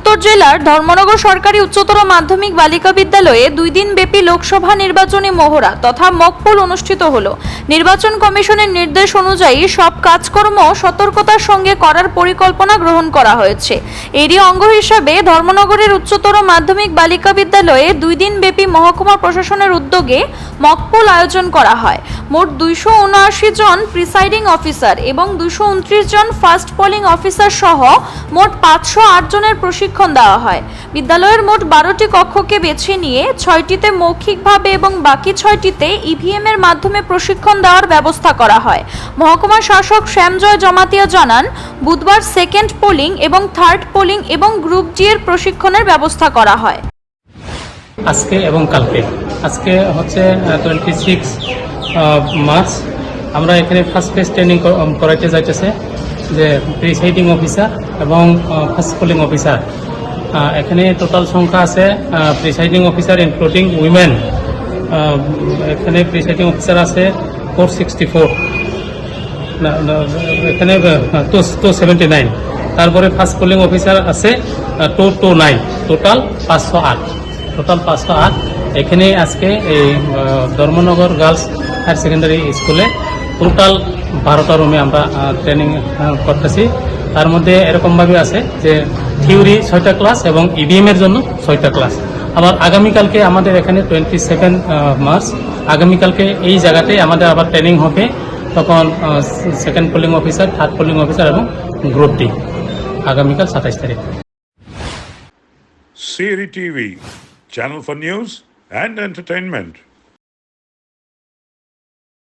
উত্তর জেলার ধর্মনগর সরকারি উচ্চতর মাধ্যমিক বালিকা বিদ্যালয়ে 2 দিন ব্যাপী লোকসভা নির্বাচনী মহড়া তথা মকপোল অনুষ্ঠিত হলো। নির্বাচন কমিশনের নির্দেশ অনুযায়ী সব কাজকর্ম সতর্কতার সঙ্গে করার পরিকল্পনা গ্রহণ করা হয়েছে। এরই অঙ্গ হিসাবে ধর্মনগরের উচ্চতর মাধ্যমিক বালিকা বিদ্যালয়ে 2 দিন ব্যাপী মহকুমা প্রশাসনের উদ্যোগে মকপোল আয়োজন করা হয়। মোট 279 জন প্রিসাইডিং অফিসার এবং 229 জন ফার্স্ট পোলিং অফিসার সহ মোট 508 জনের প্রশিক্ষণ দেওয়া হয়। বিদ্যালয়ের মোট 12টি কক্ষকে বেছে নিয়ে 6টিতে মৌখিকভাবে এবং বাকি 6টিতে ইভিএম এর মাধ্যমে প্রশিক্ষণ দেওয়ার ব্যবস্থা করা হয়। মহকুমা শাসক শ্যামজয় জমাতিয়া জানান, বুধবার সেকেন্ড পোলিং এবং থার্ড পোলিং এবং গ্রুপ ডি এর প্রশিক্ষণের ব্যবস্থা করা হয়। আজকে এবং কালকে, আজকে হচ্ছে 26 মার্চ, আমরা এখানে ফার্স্ট ফেজ ট্রেনিং করাইতে যাইতেছে যে প্রিসাইডিং অফিসার এবং ফার্স্ট পোলিং অফিসার। এখানে টোটাল সংখ্যা আছে প্রিসাইডিং অফিসার ইনক্লুডিং উইমেন, এখানে প্রিসাইডিং অফিসার আছে 464, এখানে 279, তারপরে ফার্স্ট পোলিং অফিসার আছে 229, টোটাল 508। এখানে আজকে এই ধর্মনগর গার্লস হায়ার সেকেন্ডারি স্কুলে টোটাল 12টা রুমে আমরা ট্রেনিং করতেছি। তার মধ্যে এরকমভাবে আছে যে থিওরি 6টা ক্লাস এবং ইভিএম এর জন্য 6টা ক্লাস। আবার আগামীকালকে আমাদের এখানে 27 মার্চ, আগামীকালকে এই জায়গাতেই আমাদের আবার ট্রেনিং হবে, তখন second polling officer, third polling officer এবং গ্রুপ ডি, আগামীকাল 27 তারিখ। Siri TV, channel for news and entertainment.